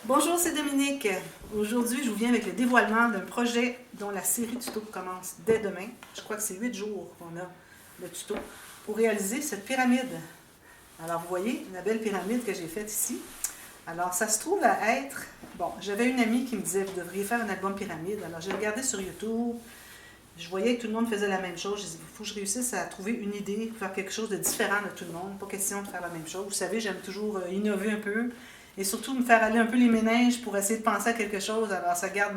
Bonjour, c'est Dominique. Aujourd'hui, je vous viens avec le dévoilement d'un projet dont la série tuto commence dès demain. Je crois que c'est 8 jours qu'on a le tuto pour réaliser cette pyramide. Alors, vous voyez la belle pyramide que j'ai faite ici. Alors, ça se trouve à être... Bon, j'avais une amie qui me disait, vous devriez faire un album pyramide. Alors, j'ai regardé sur YouTube. Je voyais que tout le monde faisait la même chose. Je disais, il faut que je réussisse à trouver une idée, faire quelque chose de différent de tout le monde. Pas question de faire la même chose. Vous savez, j'aime toujours innover un peu et surtout me faire aller un peu les méninges pour essayer de penser à quelque chose. Alors, ça garde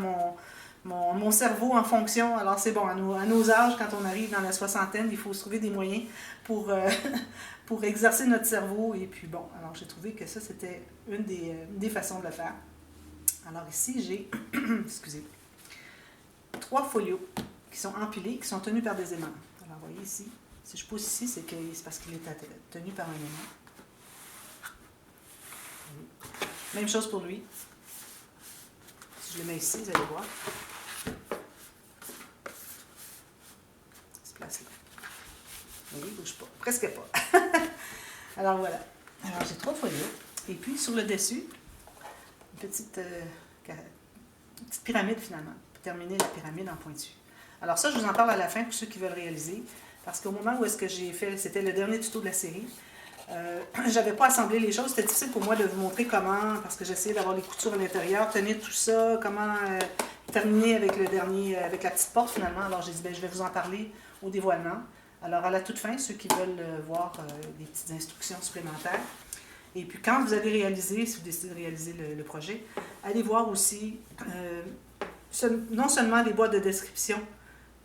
mon cerveau en fonction. Alors, c'est bon, à nos âges, quand on arrive dans la soixantaine, il faut se trouver des moyens pour, pour exercer notre cerveau. Et puis, bon, alors j'ai trouvé que ça, c'était une des façons de le faire. Alors, ici, j'ai, excusez, 3 folios qui sont empilés, qui sont tenus par des aimants. Alors, vous voyez ici, si je pousse ici, c'est parce qu'il est tenu par un aimant. Même chose pour lui. Si je le mets ici, vous allez voir. Il se place là. Vous voyez, il ne bouge pas. Presque pas. Alors, voilà. Alors, j'ai 3 folios. Et puis, sur le dessus, une petite pyramide, finalement, pour terminer la pyramide en pointu. Alors ça, je vous en parle à la fin pour ceux qui veulent réaliser, parce qu'au moment où est-ce que j'ai fait, c'était le dernier tuto de la série, j'avais pas assemblé les choses, c'était difficile pour moi de vous montrer comment, parce que j'essayais d'avoir les coutures à l'intérieur, tenir tout ça, comment terminer avec le dernier, avec la petite porte finalement. Alors j'ai dit, ben, je vais vous en parler au dévoilement. Alors à la toute fin, ceux qui veulent voir des petites instructions supplémentaires. Et puis quand vous allez réaliser, si vous décidez de réaliser le projet, allez voir aussi non seulement les boîtes de description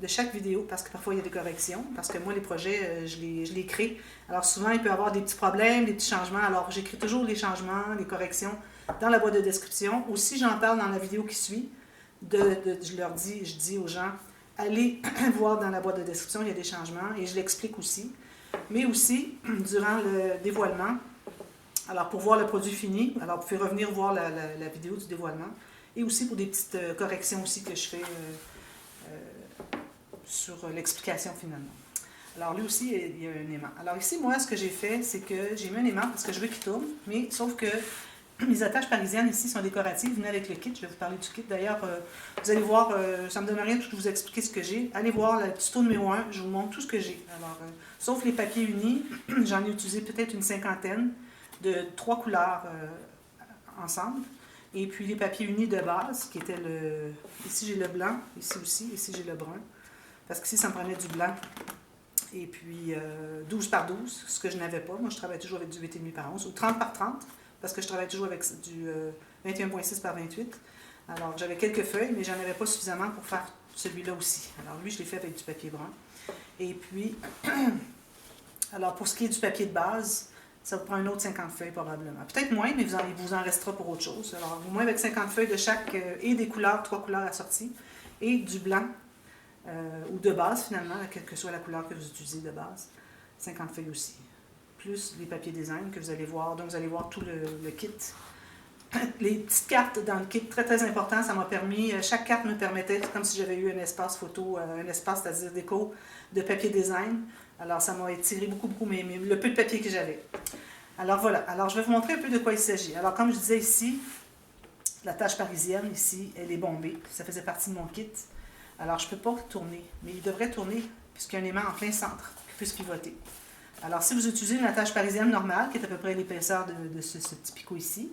de chaque vidéo, parce que parfois il y a des corrections, parce que moi les projets, je les crée. Alors souvent il peut y avoir des petits problèmes, des petits changements, alors j'écris toujours les changements, les corrections dans la boîte de description. Aussi j'en parle dans la vidéo qui suit, je dis aux gens, allez voir dans la boîte de description, il y a des changements, et je l'explique aussi. Mais aussi, durant le dévoilement, alors pour voir le produit fini, alors vous pouvez revenir voir la vidéo du dévoilement, et aussi pour des petites corrections aussi que je fais sur l'explication finalement. Alors lui aussi, il y a un aimant. Alors ici, moi, ce que j'ai fait, c'est que j'ai mis un aimant parce que je veux qu'il tourne, mais sauf que mes attaches parisiennes ici sont décoratives. Venez avec le kit, je vais vous parler du kit. D'ailleurs, vous allez voir, ça ne me donne rien de vous expliquer ce que j'ai. Allez voir le tuto numéro 1, je vous montre tout ce que j'ai. Alors, sauf les papiers unis, j'en ai utilisé peut-être une cinquantaine de 3 couleurs ensemble. Et puis les papiers unis de base, qui étaient le... Ici j'ai le blanc, ici j'ai le brun. Parce qu'ici, ça me prenait du blanc. Et puis 12 par 12, ce que je n'avais pas. Moi, je travaille toujours avec du 8,5 par 11, ou 30 par 30, parce que je travaille toujours avec du 21,6 par 28. Alors, j'avais quelques feuilles, mais j'en avais pas suffisamment pour faire celui-là aussi. Alors, lui, je l'ai fait avec du papier brun. Et puis, alors, pour ce qui est du papier de base, ça vous prend une autre 50 feuilles probablement. Peut-être moins, mais il vous en restera pour autre chose. Alors, au moins avec 50 feuilles de chaque, et des couleurs, 3 couleurs assorties, et du blanc, ou de base finalement, quelle que soit la couleur que vous utilisez de base, 50 feuilles aussi. Plus les papiers design que vous allez voir, donc vous allez voir tout le kit. Les petites cartes dans le kit, très très important, ça m'a permis, chaque carte me permettait, comme si j'avais eu un espace photo, un espace, c'est-à-dire déco, de papier design. Alors ça m'a étiré beaucoup le peu de papier que j'avais. Alors voilà, alors je vais vous montrer un peu de quoi il s'agit. Alors comme je disais ici, la tâche parisienne, ici, elle est bombée, ça faisait partie de mon kit. Alors, je ne peux pas tourner, mais il devrait tourner puisqu'il y a un aimant en plein centre qui puisse pivoter. Alors, si vous utilisez une attache parisienne normale, qui est à peu près l'épaisseur de ce petit picot ici,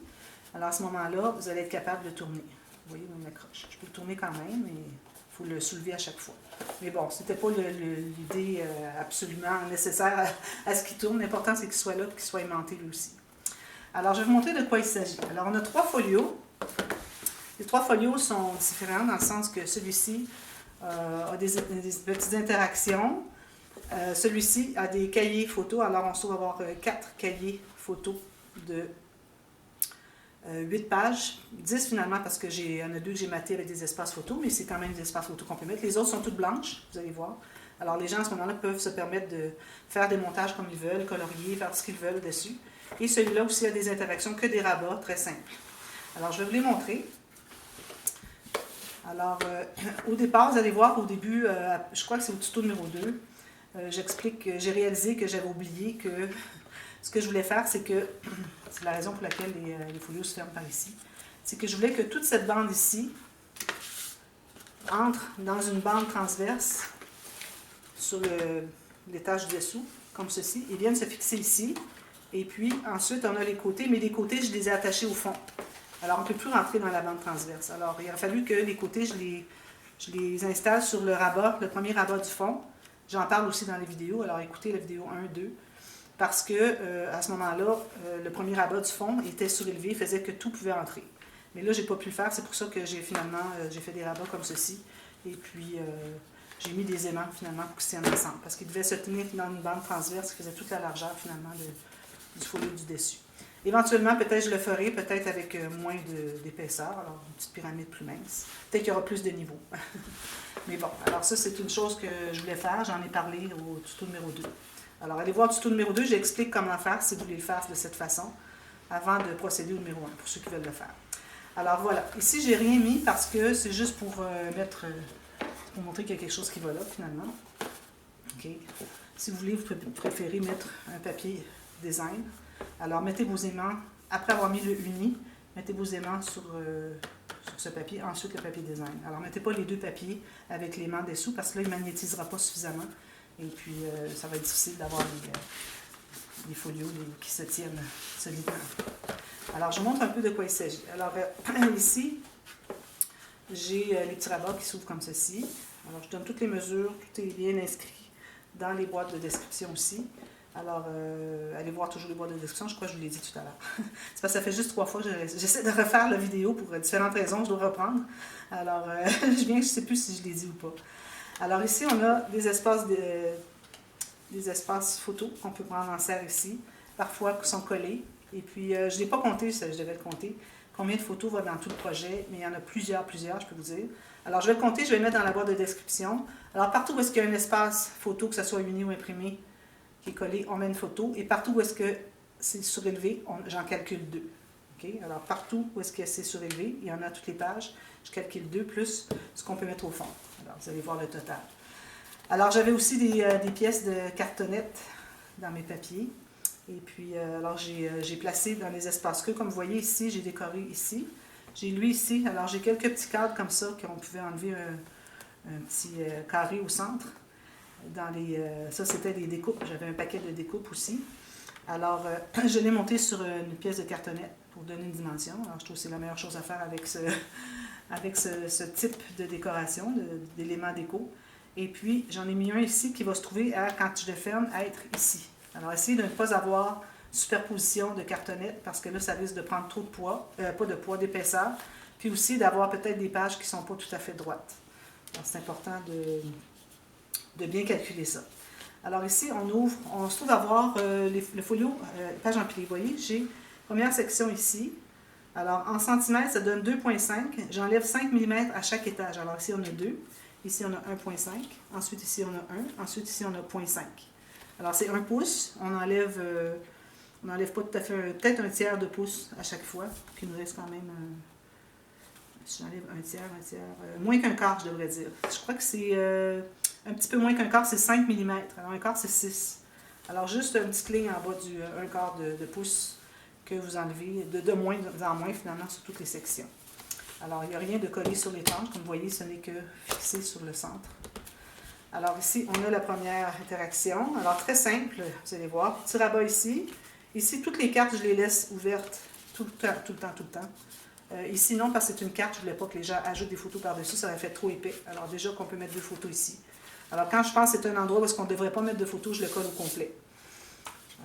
alors à ce moment-là, vous allez être capable de tourner. Vous voyez mon accroche. Je peux le tourner quand même, mais il faut le soulever à chaque fois. Mais bon, ce n'était pas l'idée absolument nécessaire à ce qu'il tourne. L'important, c'est qu'il soit là et qu'il soit aimanté lui aussi. Alors, je vais vous montrer de quoi il s'agit. Alors, on a 3 folios. Les 3 folios sont différents dans le sens que celui-ci a des petites interactions. Celui-ci a des cahiers photos. Alors, on va avoir 4 cahiers photos de 8 pages. 10 finalement, parce que y en a 2 que j'ai maté avec des espaces photos, mais c'est quand même des espaces photos qu'on peut mettre. Les autres sont toutes blanches, vous allez voir. Alors, les gens, à ce moment-là, peuvent se permettre de faire des montages comme ils veulent, colorier, faire ce qu'ils veulent dessus. Et celui-là aussi a des interactions que des rabats très simples. Alors, je vais vous les montrer. Alors, au départ, vous allez voir, au début, je crois que c'est au tuto numéro 2, j'explique, j'ai réalisé que j'avais oublié que ce que je voulais faire, c'est que, c'est la raison pour laquelle les folios se ferment par ici, c'est que je voulais que toute cette bande ici entre dans une bande transverse sur l'étage du dessous, comme ceci, et viennent se fixer ici. Et puis, ensuite, on a les côtés, mais les côtés, je les ai attachés au fond. Alors, on ne peut plus rentrer dans la bande transverse. Alors, il a fallu que les côtés, je les installe sur le rabat, le premier rabat du fond. J'en parle aussi dans les vidéos, alors écoutez la vidéo 1, 2. Parce que, à ce moment-là, le premier rabat du fond était surélevé, faisait que tout pouvait entrer. Mais là, je n'ai pas pu le faire, c'est pour ça que j'ai finalement, j'ai fait des rabats comme ceci. Et puis, j'ai mis des aimants, finalement, pour qu'ils se tiennent ensemble. Parce qu'ils devaient se tenir dans une bande transverse qui faisait toute la largeur, finalement, du folio du dessus. Éventuellement, peut-être je le ferai, peut-être avec moins d'épaisseur, alors une petite pyramide plus mince. Peut-être qu'il y aura plus de niveaux. Mais bon, alors ça, c'est une chose que je voulais faire. J'en ai parlé au tuto numéro 2. Alors, allez voir le tuto numéro 2, j'explique comment faire si vous voulez le faire de cette façon, avant de procéder au numéro 1, pour ceux qui veulent le faire. Alors voilà, ici, j'ai rien mis parce que c'est juste pour pour montrer qu'il y a quelque chose qui va là, finalement. OK. Si vous voulez, vous préférez mettre un papier design. Alors, mettez vos aimants, après avoir mis le uni, mettez vos aimants sur ce papier, ensuite le papier design. Alors, mettez pas les deux papiers avec l'aimant dessous parce que là, il ne magnétisera pas suffisamment. Et puis, ça va être difficile d'avoir les folios qui se tiennent solidement. Alors, je vous montre un peu de quoi il s'agit. Alors, ici, j'ai les petits rabats qui s'ouvrent comme ceci. Alors, je donne toutes les mesures, tout est bien inscrit dans les boîtes de description aussi. Alors, allez voir toujours les boîtes de description, je crois que je vous l'ai dit tout à l'heure. C'est parce que ça fait juste 3 fois que j'essaie de refaire la vidéo pour différentes raisons, je dois reprendre. Alors, je ne sais plus si je l'ai dit ou pas. Alors ici, on a des espaces photos qu'on peut prendre en serre ici, parfois qui sont collés. Et puis, je ne l'ai pas compté, je devais le compter, combien de photos va dans tout le projet, mais il y en a plusieurs, je peux vous dire. Alors, je vais le compter, je vais le mettre dans la boîte de description. Alors, partout où est-ce qu'il y a un espace photo, que ce soit uni ou imprimé, qui est collé, on met une photo. Et partout où est-ce que c'est surélevé, j'en calcule 2. Okay? Alors, partout où est-ce que c'est surélevé, il y en a toutes les pages, je calcule 2 plus ce qu'on peut mettre au fond. Alors, vous allez voir le total. Alors, j'avais aussi des pièces de cartonnette dans mes papiers. Et puis, alors, j'ai placé dans les espaces creux. Comme vous voyez ici, j'ai décoré ici. J'ai lui ici. Alors, j'ai quelques petits cadres comme ça qu'on pouvait enlever un petit carré au centre. Ça, c'était des découpes. J'avais un paquet de découpes aussi. Alors, je l'ai monté sur une pièce de cartonnette pour donner une dimension. Alors, je trouve que c'est la meilleure chose à faire avec ce type de décoration, d'éléments déco. Et puis, j'en ai mis un ici qui va se trouver, quand je le ferme, à être ici. Alors, essayez de ne pas avoir superposition de cartonnette parce que là, ça risque de prendre trop de poids, pas de poids, d'épaisseur. Puis aussi d'avoir peut-être des pages qui ne sont pas tout à fait droites. Alors, c'est important de bien calculer ça. Alors ici, on se trouve à voir le folio, page empilée. Vous voyez, j'ai première section ici. Alors, en centimètres, ça donne 2,5. J'enlève 5 mm à chaque étage. Alors, ici, on a 2. Ici, on a 1,5. Ensuite, ici, on a 1. Ensuite, ici, on a 0,5. Alors, c'est 1 pouce. On n'enlève pas tout à fait, peut-être un tiers de pouce à chaque fois. Puis, il nous reste quand même, si j'enlève un tiers, moins qu'un quart, je devrais dire. Je crois que c'est un petit peu moins qu'un quart, c'est 5 mm. Alors, un quart, c'est 6. Alors, juste une petite ligne en bas du 1 quart de pouce que vous enlevez de moins en moins, finalement, sur toutes les sections. Alors, il n'y a rien de collé sur les tranches. Comme vous voyez, ce n'est que fixé sur le centre. Alors, ici, on a la première interaction. Alors, très simple, vous allez voir. Petit rabat ici. Ici, toutes les cartes, je les laisse ouvertes tout le temps. Ici, non, parce que c'est une carte, je ne voulais pas que les gens ajoutent des photos par-dessus, ça aurait fait trop épais. Alors, déjà qu'on peut mettre 2 photos ici. Alors, quand je pense que c'est un endroit où on ne devrait pas mettre de photos, je le colle au complet.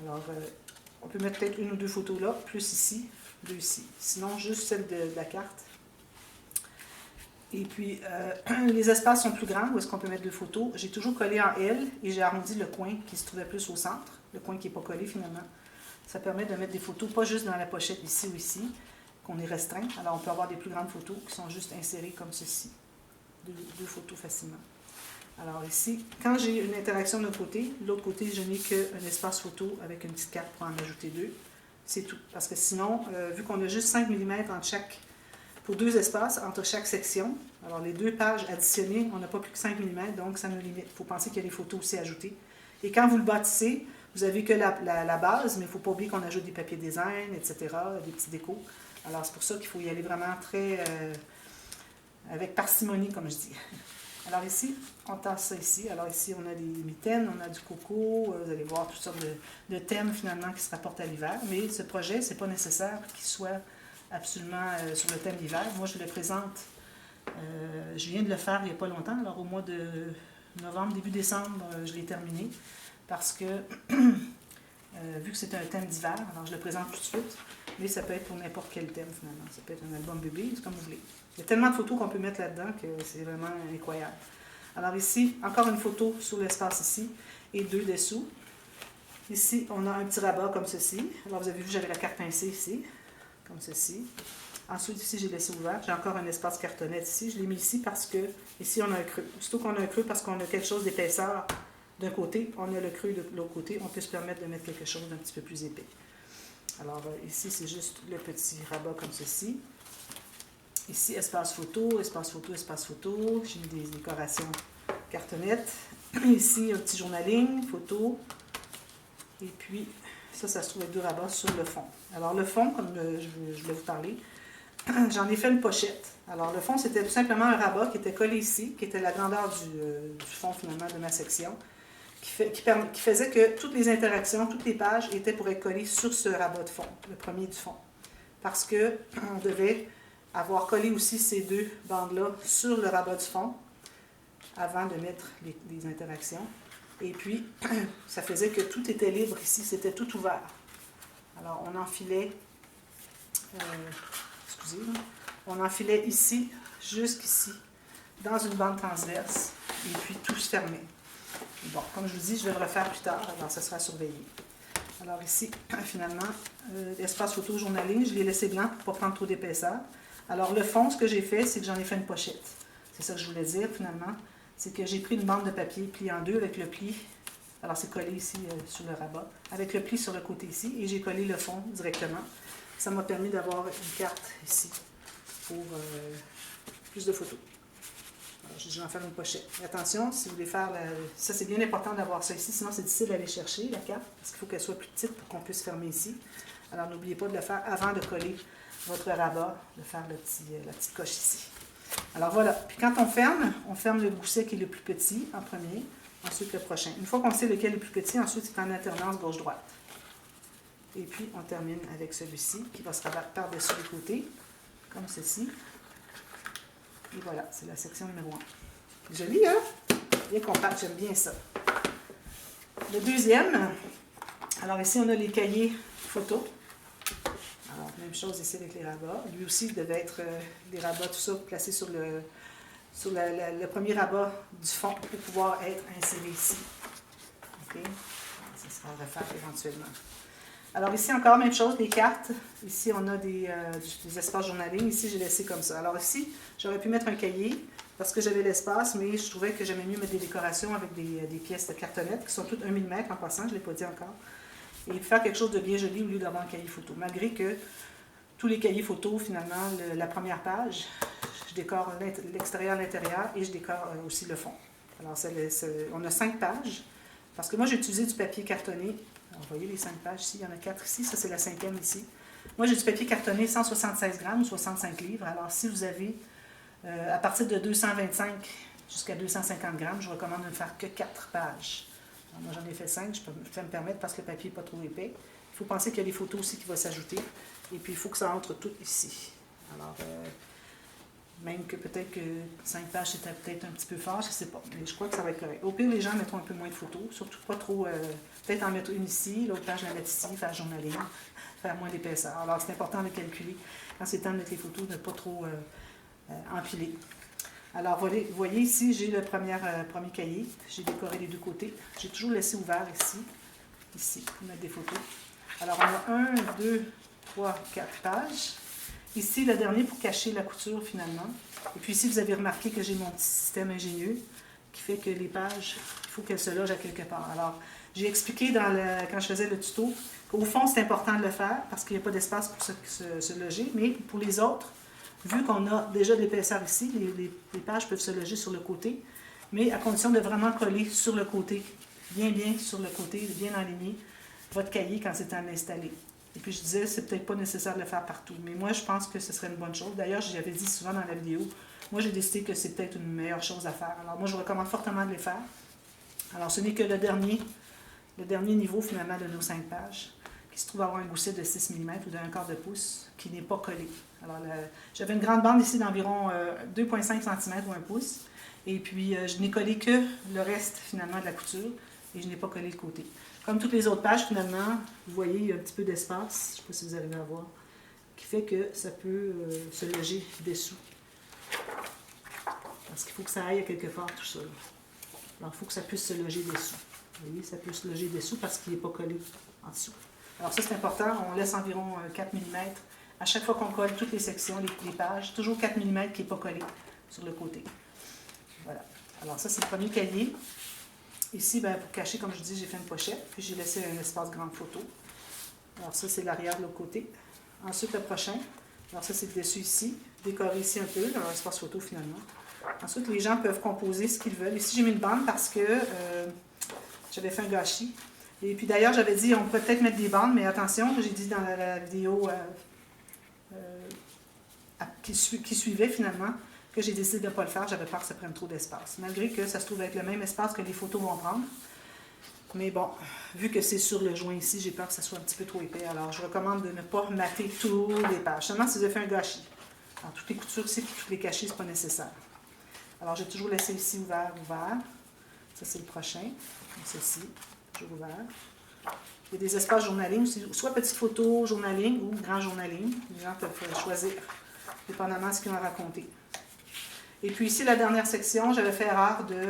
Alors, on peut mettre peut-être 1 ou 2 photos là, plus ici, 2 ici. Sinon, juste celle de la carte. Et puis, les espaces sont plus grands, où est-ce qu'on peut mettre 2 photos. J'ai toujours collé en L et j'ai arrondi le coin qui se trouvait plus au centre, le coin qui n'est pas collé finalement. Ça permet de mettre des photos, pas juste dans la pochette ici ou ici, qu'on est restreint. Alors, on peut avoir des plus grandes photos qui sont juste insérées comme ceci. 2 photos facilement. Alors ici, quand j'ai une interaction de l'autre côté, je n'ai qu'un espace photo avec une petite carte pour en ajouter 2. C'est tout. Parce que sinon, vu qu'on a juste 5 mm pour 2 espaces entre chaque section, alors les 2 pages additionnées, on n'a pas plus que 5 mm, donc ça nous limite. Il faut penser qu'il y a des photos aussi ajoutées. Et quand vous le bâtissez, vous n'avez que la base, mais il ne faut pas oublier qu'on ajoute des papiers design, etc., des petits décos. Alors, c'est pour ça qu'il faut y aller vraiment très avec parcimonie, comme je dis. Alors ici, on tasse ça ici. Alors ici, on a des mitaines, on a du coco. Vous allez voir toutes sortes de thèmes, finalement, qui se rapportent à l'hiver. Mais ce projet, c'est pas nécessaire qu'il soit absolument sur le thème d'hiver. Moi, je le présente, je viens de le faire il n'y a pas longtemps. Alors, au mois de novembre, début décembre, je l'ai terminé. Parce que, vu que c'est un thème d'hiver, alors je le présente tout de suite. Mais ça peut être pour n'importe quel thème, finalement. Ça peut être un album bébé, c'est comme vous voulez. Il y a tellement de photos qu'on peut mettre là-dedans que c'est vraiment incroyable. Alors ici, encore une photo sur l'espace ici et deux dessous. Ici, on a un petit rabat comme ceci. Alors vous avez vu, j'avais la carte pincée ici, comme ceci. Ensuite, ici, j'ai laissé ouvert. J'ai encore un espace cartonnette ici. Je l'ai mis ici parce que, ici, on a un creux. Surtout qu'on a un creux parce qu'on a quelque chose d'épaisseur d'un côté, on a le creux de l'autre côté. On peut se permettre de mettre quelque chose d'un petit peu plus épais. Alors ici, c'est juste le petit rabat comme ceci. Ici, espace photo, espace photo, espace photo. J'ai mis des décorations cartonnettes. Ici, un petit journaling, photo. Et puis, ça se trouve être deux rabats sur le fond. Alors, le fond, comme je voulais vous parler, j'en ai fait une pochette. Alors, le fond, c'était tout simplement un rabat qui était collé ici, qui était la grandeur du fond, finalement, de ma section, qui faisait que toutes les interactions, toutes les pages étaient pour être collées sur ce rabat de fond, le premier du fond. Parce qu'on devait avoir collé aussi ces deux bandes-là sur le rabat du fond avant de mettre les interactions. Et puis, ça faisait que tout était libre ici, c'était tout ouvert. Alors, on enfilait, on enfilait ici, jusqu'ici, dans une bande transverse, et puis tout se fermait. Bon, comme je vous dis, je vais le refaire plus tard, alors ça sera surveillé. Alors ici, finalement, l'espace photo journaling, je l'ai laissé blanc pour ne pas prendre trop d'épaisseur. Alors le fond, ce que j'ai fait, c'est que j'en ai fait une pochette. C'est ça que je voulais dire, finalement. C'est que j'ai pris une bande de papier pliée en deux avec le pli. Alors c'est collé ici sur le rabat, avec le pli sur le côté ici, et j'ai collé le fond directement. Ça m'a permis d'avoir une carte ici pour plus de photos. Je vais en faire une pochette. Et attention, si vous voulez faire ça, c'est bien important d'avoir ça ici, sinon c'est difficile d'aller chercher la carte, parce qu'il faut qu'elle soit plus petite pour qu'on puisse fermer ici. Alors n'oubliez pas de le faire avant de coller votre rabat, de faire la petite coche ici. Alors voilà, puis quand on ferme le gousset qui est le plus petit en premier, ensuite le prochain. Une fois qu'on sait lequel est le plus petit, ensuite c'est en alternance gauche-droite. Et puis on termine avec celui-ci qui va se rabattre par-dessus les côtés, comme ceci. Et voilà, c'est la section numéro 1. Joli, hein? Bien compact, j'aime bien ça. Le deuxième, alors ici, on a les cahiers photos. Alors, même chose ici avec les rabats. Lui aussi, il devait être des rabats, tout ça, placés sur le premier rabat du fond pour pouvoir être inséré ici. OK? Ça sera à refaire éventuellement. Alors ici, encore même chose, les cartes. Ici, on a des espaces journaling. Ici, j'ai laissé comme ça. Alors ici, j'aurais pu mettre un cahier parce que j'avais l'espace, mais je trouvais que j'aimais mieux mettre des décorations avec des pièces de cartonnette qui sont toutes 1 mm en passant, je ne l'ai pas dit encore. Et faire quelque chose de bien joli au lieu d'avoir un cahier photo. Malgré que tous les cahiers photo, finalement, la première page, je décore l'extérieur, l'intérieur et je décore aussi le fond. Alors, on a 5 pages parce que moi, j'ai utilisé du papier cartonné. Alors, vous voyez les 5 pages ici, il y en a 4 ici, ça c'est la 5e ici. Moi, j'ai du papier cartonné 176 grammes ou 65 livres. Alors, si vous avez à partir de 225 jusqu'à 250 grammes, je recommande de ne faire que 4 pages. Alors, moi, j'en ai fait 5, je peux me permettre parce que le papier n'est pas trop épais. Il faut penser qu'il y a des photos aussi qui vont s'ajouter. Et puis, il faut que ça entre tout ici. Alors, même que peut-être que 5 pages, c'était peut-être un petit peu fort, je ne sais pas. Mais je crois que ça va être correct. Au pire, les gens mettront un peu moins de photos, surtout pas trop... peut-être en mettre une ici, l'autre page la mettre ici, faire journaling, faire moins d'épaisseur. Alors, c'est important de calculer, quand c'est temps de mettre les photos, de ne pas trop empiler. Alors, vous voyez ici, j'ai le premier cahier. J'ai décoré les deux côtés. J'ai toujours laissé ouvert ici, pour mettre des photos. Alors, on a 1, 2, 3, 4 pages. Ici, le dernier pour cacher la couture, finalement. Et puis ici, vous avez remarqué que j'ai mon petit système ingénieux qui fait que les pages, il faut qu'elles se logent à quelque part. Alors, j'ai expliqué quand je faisais le tuto qu'au fond, c'est important de le faire parce qu'il n'y a pas d'espace pour se loger. Mais pour les autres, vu qu'on a déjà de l'épaisseur ici, les pages peuvent se loger sur le côté, mais à condition de vraiment coller sur le côté, bien sur le côté, bien aligné, votre cahier quand c'est à l'installer. Et puis je disais, c'est peut-être pas nécessaire de le faire partout. Mais moi, je pense que ce serait une bonne chose. D'ailleurs, j'avais dit souvent dans la vidéo, moi j'ai décidé que c'est peut-être une meilleure chose à faire. Alors moi, je vous recommande fortement de les faire. Alors ce n'est que le dernier niveau finalement de nos 5 pages, qui se trouve avoir un gousset de 6 mm ou d'1/4 de pouce, qui n'est pas collé. Alors j'avais une grande bande ici d'environ 2,5 cm ou 1 pouce. Et puis je n'ai collé que le reste finalement de la couture et je n'ai pas collé le côté. Comme toutes les autres pages, finalement, vous voyez, il y a un petit peu d'espace, je ne sais pas si vous arrivez à voir, qui fait que ça peut se loger dessous. Parce qu'il faut que ça aille à quelque part, tout ça. Alors, il faut que ça puisse se loger dessous. Vous voyez, ça peut se loger dessous parce qu'il n'est pas collé en dessous. Alors ça, c'est important. On laisse environ 4 mm. À chaque fois qu'on colle toutes les sections, les pages, toujours 4 mm qui n'est pas collé sur le côté. Voilà. Alors ça, c'est le premier cahier. Ici, pour cacher, comme je dis, j'ai fait une pochette, puis j'ai laissé un espace grande photo. Alors ça, c'est l'arrière de l'autre côté. Ensuite, le prochain. Alors ça, c'est le dessus ici. Décoré ici un peu, dans l'espace photo finalement. Ensuite, les gens peuvent composer ce qu'ils veulent. Ici, j'ai mis une bande parce que j'avais fait un gâchis. Et puis d'ailleurs, j'avais dit, on pourrait peut-peut-être mettre des bandes, mais attention, j'ai dit dans la vidéo qui suivait finalement, que j'ai décidé de ne pas le faire, j'avais peur que ça prenne trop d'espace. Malgré que ça se trouve être le même espace que les photos vont prendre. Mais bon, vu que c'est sur le joint ici, j'ai peur que ça soit un petit peu trop épais. Alors, je recommande de ne pas mater toutes les pages. Seulement si vous avez fait un gâchis. Alors, toutes les coutures ici, puis toutes les cachées, ce n'est pas nécessaire. Alors, j'ai toujours laissé ici ouvert. Ça, c'est le prochain. Comme ceci, toujours ouvert. Il y a des espaces journaling, soit petites photos journaling ou grand journaling. Les gens peuvent choisir, dépendamment de ce qu'ils ont raconté. Et puis ici, la dernière section, j'avais fait erreur de,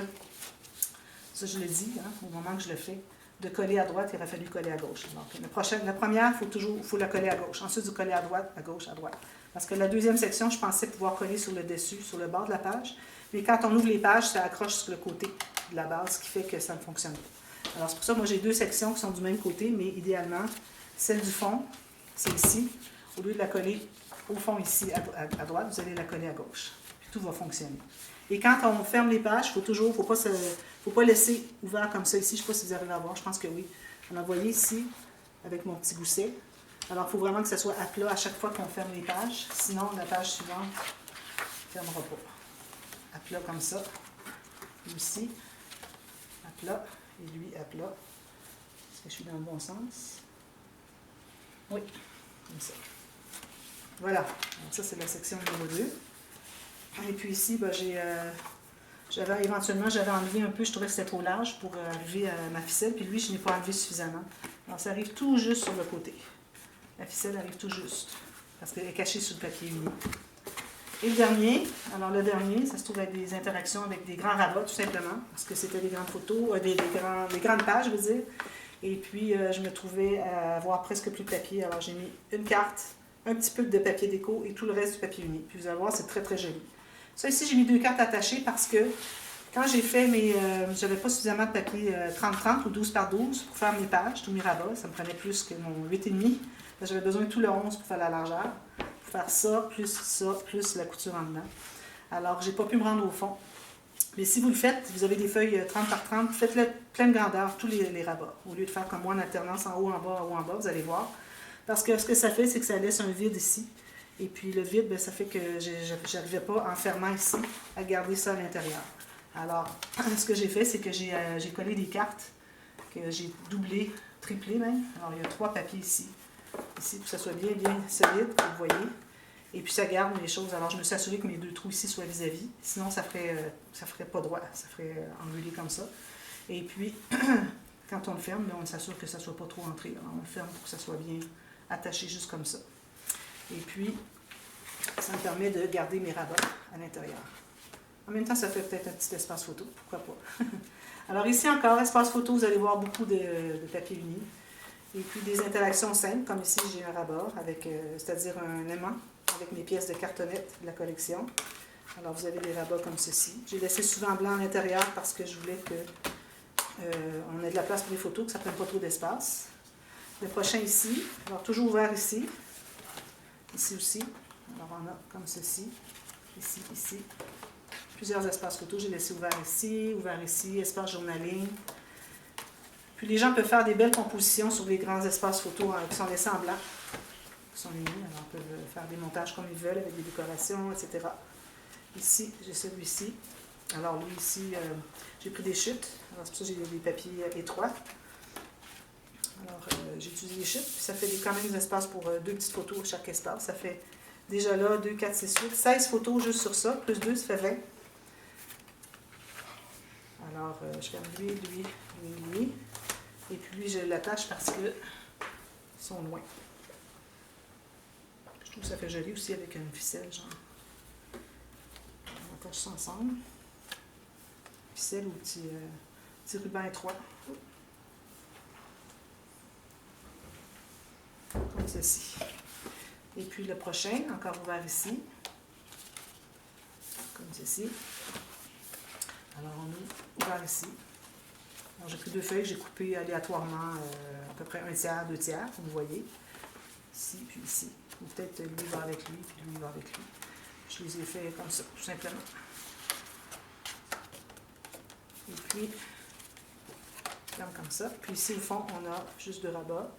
ça je le dis, au moment que je le fais, de coller à droite, il aurait fallu coller à gauche. Donc, la première, il faut la coller à gauche. Ensuite, vous collez à droite, à gauche, à droite. Parce que la deuxième section, je pensais pouvoir coller sur le dessus, sur le bord de la page. Mais quand on ouvre les pages, ça accroche sur le côté de la base, ce qui fait que ça ne fonctionne pas. Alors c'est pour ça que moi j'ai 2 sections qui sont du même côté, mais idéalement, celle du fond, c'est ici. Au lieu de la coller au fond ici, à droite, vous allez la coller à gauche. Tout va fonctionner. Et quand on ferme les pages, il ne faut pas laisser ouvert comme ça ici. Je ne sais pas si vous arrivez à voir, je pense que oui. Alors, vous voyez ici, avec mon petit gousset. Alors, il faut vraiment que ça soit à plat à chaque fois qu'on ferme les pages. Sinon, la page suivante ne fermera pas. À plat comme ça. Lui ici, à plat. Et lui, à plat. Est-ce que je suis dans le bon sens? Oui, comme ça. Voilà. Alors, ça, c'est la section numéro 2. Et puis ici, j'avais enlevé un peu, je trouvais que c'était trop large pour arriver à ma ficelle, puis lui, je n'ai pas enlevé suffisamment. Alors, ça arrive tout juste sur le côté. La ficelle arrive tout juste, parce qu'elle est cachée sous le papier uni. Et le dernier, ça se trouve avec des interactions avec des grands rabats, tout simplement, parce que c'était des grandes photos, des grandes pages, je veux dire. Et puis, je me trouvais à avoir presque plus de papier, alors j'ai mis une carte, un petit peu de papier déco et tout le reste du papier uni. Puis vous allez voir, c'est très très joli. Ça ici, j'ai mis 2 cartes attachées parce que quand j'ai fait j'avais pas suffisamment de papier 30-30 ou 12 par 12 pour faire mes pages, tous mes rabats. Ça me prenait plus que mon 8,5. J'avais besoin de tout le 11 pour faire la largeur. Pour faire ça, plus la couture en dedans. Alors, j'ai pas pu me rendre au fond. Mais si vous le faites, vous avez des feuilles 30 par 30, faites-le pleine grandeur, tous les rabats. Au lieu de faire comme moi en alternance en haut, en bas, vous allez voir. Parce que ce que ça fait, c'est que ça laisse un vide ici. Et puis le vide, ça fait que je n'arrivais pas, en fermant ici, à garder ça à l'intérieur. Alors, ce que j'ai fait, c'est que j'ai collé des cartes, que j'ai doublées, triplées même. Alors, il y a 3 papiers ici, pour que ça soit bien solide, vous voyez. Et puis, ça garde mes choses. Alors, je me suis assurée que mes 2 trous ici soient vis-à-vis. Sinon, ça ferait pas droit, ça ferait enroulé comme ça. Et puis, quand on le ferme, on s'assure que ça ne soit pas trop entré. Alors, on le ferme pour que ça soit bien attaché juste comme ça. Et puis, ça me permet de garder mes rabats à l'intérieur. En même temps, ça fait peut-être un petit espace photo, pourquoi pas. Alors ici encore, espace photo, vous allez voir beaucoup de papier uni. Et puis des interactions simples, comme ici j'ai un rabat, c'est-à-dire un aimant avec mes pièces de cartonnette de la collection. Alors vous avez des rabats comme ceci. J'ai laissé souvent blanc à l'intérieur parce que je voulais qu'on ait de la place pour les photos, que ça ne prenne pas trop d'espace. Le prochain ici, alors toujours ouvert ici. Ici aussi. Alors on a comme ceci. Ici, ici. Plusieurs espaces photos. J'ai laissé ouvert ici, espace journaling. Puis les gens peuvent faire des belles compositions sur les grands espaces photos qui sont laissés en blanc, qui sont unis. Alors, ils peuvent faire des montages comme ils veulent, avec des décorations, etc. Ici, j'ai celui-ci. Alors, lui, ici, j'ai pris des chutes. Alors, c'est pour ça que j'ai des papiers étroits. Alors, j'ai utilisé les chutes. Puis ça fait quand même des espaces pour 2 petites photos à chaque espace. Ça fait déjà là 2, 4, 6, 8, 16 photos juste sur ça. Plus 2, ça fait 20. Alors, je ferme lui. Et puis lui, je l'attache parce que ils sont loin. Je trouve que ça fait joli aussi avec une ficelle, genre. On attache ça ensemble. Ficelle ou petit ruban étroit. Comme ceci. Et puis le prochain, encore ouvert ici. Comme ceci. Alors, on est ouvert ici. Alors, j'ai pris 2 feuilles que j'ai coupées aléatoirement, à peu près 1/3, 2/3, comme vous voyez. Ici, puis ici. Ou peut-être lui va avec lui, puis lui va avec lui. Je les ai fait comme ça, tout simplement. Et puis, comme ça. Puis ici, au fond, on a juste 2 rabats.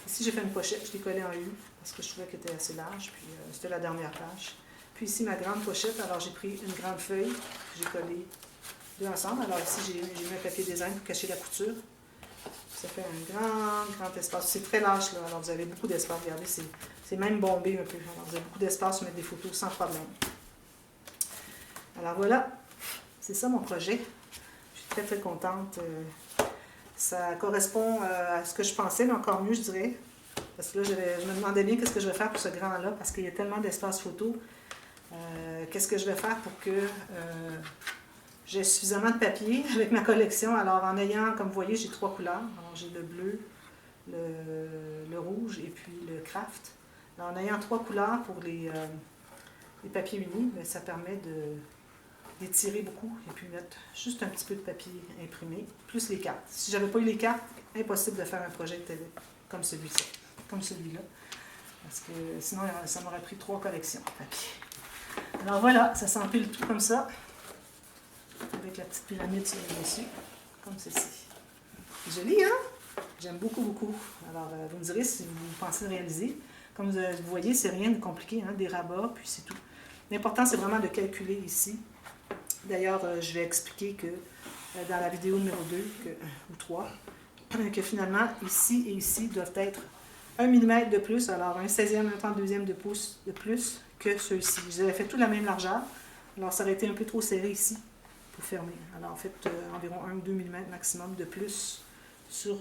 Ici, j'ai fait une pochette, je l'ai collée en U, parce que je trouvais qu'elle était assez large, puis c'était la dernière page. Puis ici, ma grande pochette, alors j'ai pris une grande feuille, que j'ai collée 2 ensemble. Alors ici, j'ai mis un papier design pour cacher la couture. Ça fait un grand espace. C'est très large, là, alors vous avez beaucoup d'espace. Regardez, c'est même bombé un peu. Alors vous avez beaucoup d'espace pour mettre des photos sans problème. Alors voilà, c'est ça mon projet. Je suis très contente. Ça correspond à ce que je pensais, mais encore mieux, je dirais. Parce que là, je me demandais bien qu'est-ce que je vais faire pour ce grand-là, parce qu'il y a tellement d'espace photo. Qu'est-ce que je vais faire pour que j'ai suffisamment de papier avec ma collection. Alors, en ayant, comme vous voyez, j'ai 3 couleurs. Alors, j'ai le bleu, le rouge et puis le craft. Alors, en ayant 3 couleurs pour les papiers unis, bien, ça permet d'étirer beaucoup et puis mettre juste un petit peu de papier imprimé, plus les cartes. Si je n'avais pas eu les cartes, impossible de faire un projet de télé comme celui-ci, comme celui-là. Parce que sinon, ça m'aurait pris 3 collections de papier. Alors voilà, ça s'empile tout comme ça, avec la petite pyramide sur le dessus, comme ceci. Joli, hein? J'aime beaucoup. Alors, vous me direz si vous pensez le réaliser. Comme vous voyez, c'est rien de compliqué, hein? Des rabats, puis c'est tout. L'important, c'est vraiment de calculer ici. D'ailleurs, je vais expliquer que dans la vidéo numéro 2, ou 3, que finalement, ici et ici doivent être 1 mm de plus, alors un 16e, un 32e de pouce de plus que ceux-ci. J'avais fait tout la même largeur, alors ça aurait été un peu trop serré ici pour fermer. Alors faites environ 1 ou 2 mm maximum de plus sur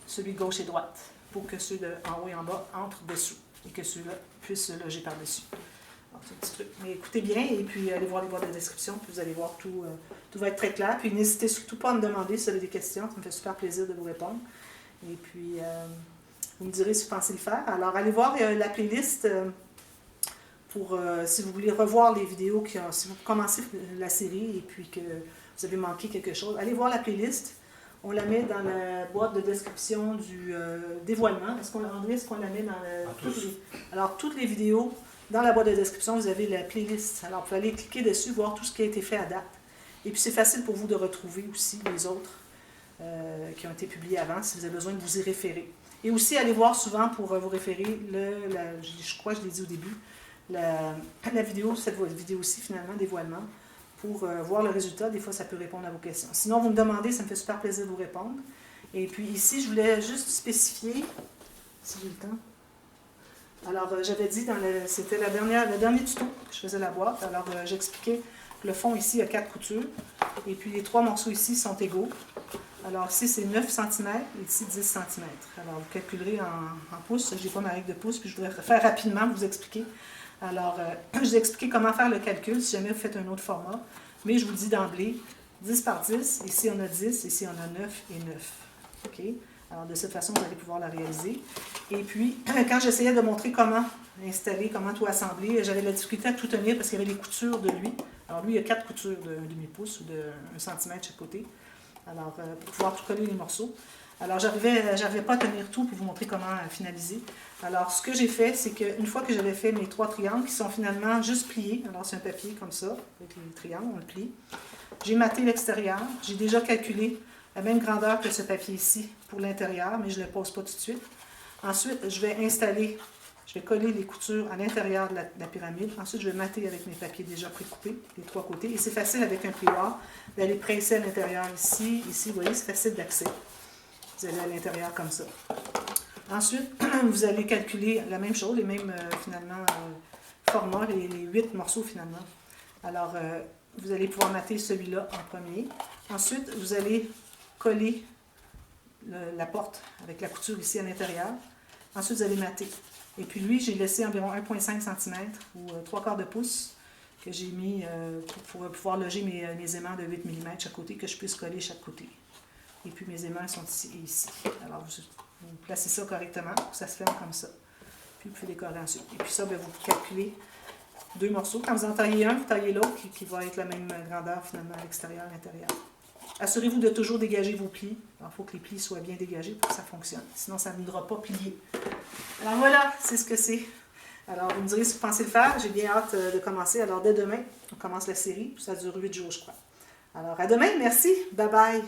celui gauche et droite pour que ceux en haut et en bas entrent dessous et que ceux-là puissent se loger par-dessus. Alors, c'est un petit truc. Mais écoutez bien et puis allez voir les boîtes de description, puis vous allez voir tout va être très clair. Puis n'hésitez surtout pas à me demander si vous avez des questions, ça me fait super plaisir de vous répondre. Et puis, vous me direz si vous pensez le faire. Alors, allez voir la playlist pour, si vous voulez revoir les vidéos, si vous commencez la série et puis que vous avez manqué quelque chose, allez voir la playlist. On la met dans la boîte de description du dévoilement. André, est-ce qu'on la met dans Alors, toutes les vidéos, dans la boîte de description, vous avez la playlist. Alors, vous pouvez aller cliquer dessus, voir tout ce qui a été fait à date. Et puis, c'est facile pour vous de retrouver aussi les autres qui ont été publiés avant, si vous avez besoin de vous y référer. Et aussi, allez voir souvent pour vous référer, je crois que je l'ai dit au début, la vidéo, cette vidéo-ci, finalement, dévoilement, pour voir le résultat. Des fois, ça peut répondre à vos questions. Sinon, vous me demandez, ça me fait super plaisir de vous répondre. Et puis ici, je voulais juste spécifier, si j'ai le temps. Alors, j'avais dit, c'était le dernier tuto que je faisais la boîte. Alors, j'expliquais que le fond ici a 4 coutures. Et puis, les 3 morceaux ici sont égaux. Alors, ici, c'est 9 cm et ici, 10 cm. Alors, vous calculerez en pouces. Je n'ai pas ma règle de pouces, puis je voudrais faire rapidement vous expliquer. Alors, je vous ai expliqué comment faire le calcul si jamais vous faites un autre format. Mais je vous le dis d'emblée, 10 par 10. Ici, on a 10. Ici, on a 9 et 9. OK? Alors, de cette façon, vous allez pouvoir la réaliser. Et puis, quand j'essayais de montrer comment installer, comment tout assembler, j'avais la difficulté à tout tenir parce qu'il y avait les coutures de lui. Alors, lui, il y a 4 coutures de demi-pouce ou de 1 cm chaque côté. Alors, pour pouvoir tout coller les morceaux. Alors, j'arrivais pas à tenir tout pour vous montrer comment finaliser. Alors, ce que j'ai fait, c'est qu'une fois que j'avais fait mes 3 triangles qui sont finalement juste pliés, alors c'est un papier comme ça, avec les triangles, on le plie. J'ai maté l'extérieur, j'ai déjà calculé la même grandeur que ce papier ici pour l'intérieur, mais je ne le pose pas tout de suite. Ensuite, je vais coller les coutures à l'intérieur de la pyramide. Ensuite, je vais mater avec mes papiers déjà précoupés, les trois côtés. Et c'est facile avec un plioir d'aller presser à l'intérieur ici, vous voyez, c'est facile d'accès. Vous allez à l'intérieur comme ça. Ensuite, vous allez calculer la même chose, les mêmes, finalement, formats, les 8 morceaux, finalement. Alors, vous allez pouvoir mater celui-là en premier. Ensuite, vous allez coller la porte avec la couture ici à l'intérieur. Ensuite, vous allez mater. Et puis lui, j'ai laissé environ 1,5 cm ou 3/4 de pouce que j'ai mis pour pouvoir loger mes aimants de 8 mm chaque côté, que je puisse coller chaque côté. Et puis mes aimants sont ici et ici. Alors, vous placez ça correctement, ça se ferme comme ça. Puis vous pouvez décorer ensuite. Et puis ça, bien, vous calculez 2 morceaux. Quand vous en taillez un, vous taillez l'autre qui va être la même grandeur finalement à l'extérieur et à l'intérieur. Assurez-vous de toujours dégager vos plis. Il faut que les plis soient bien dégagés pour que ça fonctionne. Sinon, ça ne voudra pas plier. Alors voilà, c'est ce que c'est. Alors, vous me direz si vous pensez le faire. J'ai bien hâte de commencer. Alors, dès demain, on commence la série. Ça dure 8 jours, je crois. Alors, à demain. Merci. Bye bye.